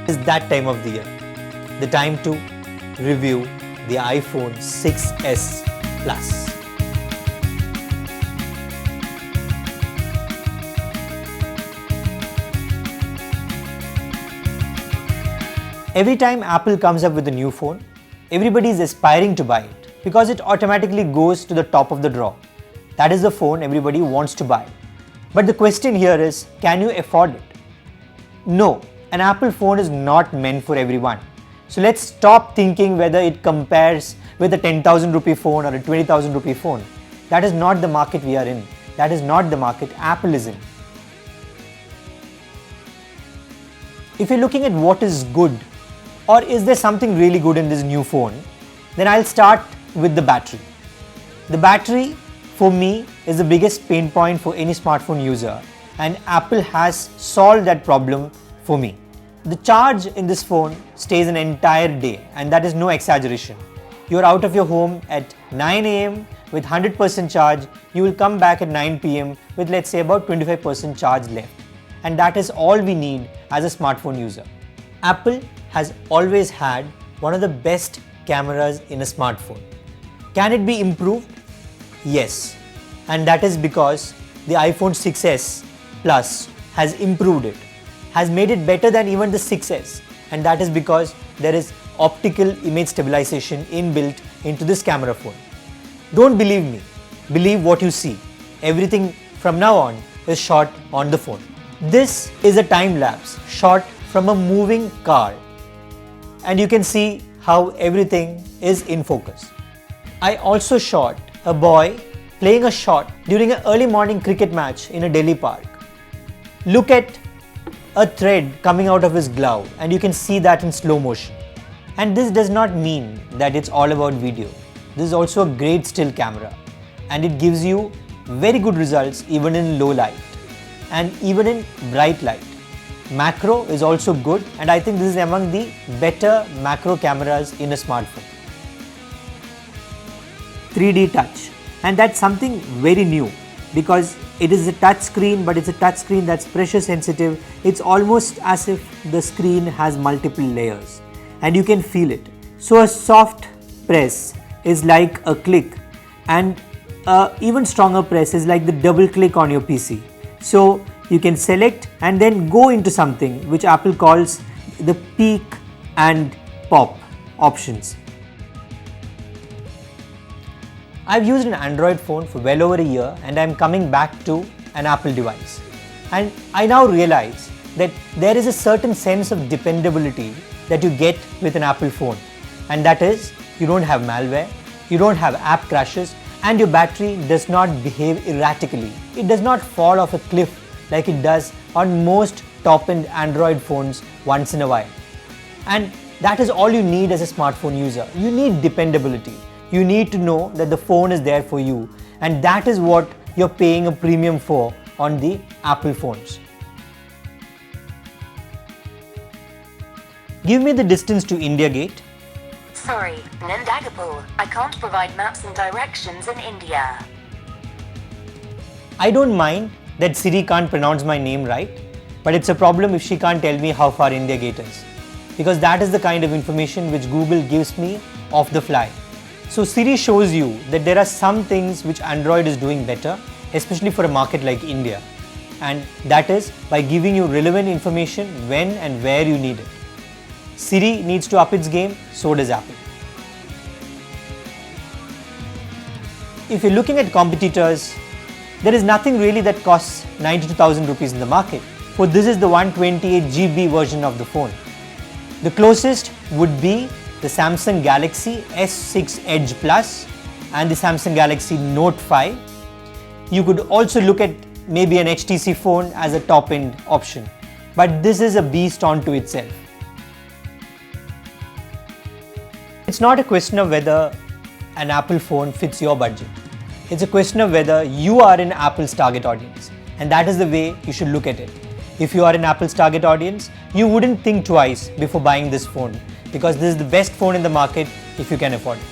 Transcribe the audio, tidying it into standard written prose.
It's that time of the year, the time to review the iPhone 6s Plus. Every time Apple comes up with a new phone, everybody is aspiring to buy it because it automatically goes to the top of the drawer. That is the phone everybody wants to buy. But the question here is, can you afford it? No, an Apple phone is not meant for everyone. So let's stop thinking whether it compares with a 10,000 rupee phone or a 20,000 rupee phone. That is not the market we are in. That is not the market Apple is in. If you're looking at what is good, or is there something really good in this new phone, then I'll start with the battery. The battery for me is the biggest pain point for any smartphone user, and Apple has solved that problem for me. The charge in this phone stays an entire day, and that is no exaggeration. You're out of your home at 9 AM with 100% charge, you will come back at 9 PM with, let's say, about 25% charge left. And that is all we need as a smartphone user. Apple has always had one of the best cameras in a smartphone. Can it be improved? Yes. And that is because the iPhone 6s Plus has improved it, has made it better than even the 6s. And that is because there is optical image stabilization inbuilt into this camera phone. Don't believe me, believe what you see. Everything from now on is shot on the phone. This is a time lapse shot from a moving car, and you can see how everything is in focus. I also shot a boy playing a shot during an early morning cricket match in a Delhi park. Look at a thread coming out of his glove, and you can see that in slow motion. And this does not mean that it's all about video. This is also a great still camera, and it gives you very good results even in low light and even in bright light. Macro is also good, and I think this is among the better macro cameras in a smartphone. 3D touch, and that's something very new because it is a touch screen, but it's a touch screen that's pressure sensitive. It's almost as if the screen has multiple layers and you can feel it. So a soft press is like a click, and even stronger press is like the double click on your PC. So you can select and then go into something which Apple calls the peek and pop options. I've used an Android phone for well over a year, and I'm coming back to an Apple device. And I now realize that there is a certain sense of dependability that you get with an Apple phone. And that is, you don't have malware, you don't have app crashes, and your battery does not behave erratically. It does not fall off a cliff like it does on most top-end Android phones once in a while. And that is all you need as a smartphone user. You need dependability. You need to know that the phone is there for you, and that is what you're paying a premium for on the Apple phones. Give me the distance to India Gate. Sorry, Nandagapur. I can't provide maps and directions in India. I don't mind that Siri can't pronounce my name right, but it's a problem if she can't tell me how far India Gate is, because that is the kind of information which Google gives me off the fly. So Siri shows you that there are some things which Android is doing better, especially for a market like India, and that is by giving you relevant information when and where you need it. Siri needs to up its game, so does Apple. If you're looking at competitors, there is nothing really that costs 92,000 rupees in the market, for this is the 128 GB version of the phone. The closest would be the Samsung Galaxy S6 Edge Plus and the Samsung Galaxy Note 5. You could also look at maybe an HTC phone as a top-end option, but this is a beast onto itself. It's not a question of whether an Apple phone fits your budget. It's a question of whether you are in Apple's target audience, and that is the way you should look at it. If you are in Apple's target audience, you wouldn't think twice before buying this phone, because this is the best phone in the market if you can afford it.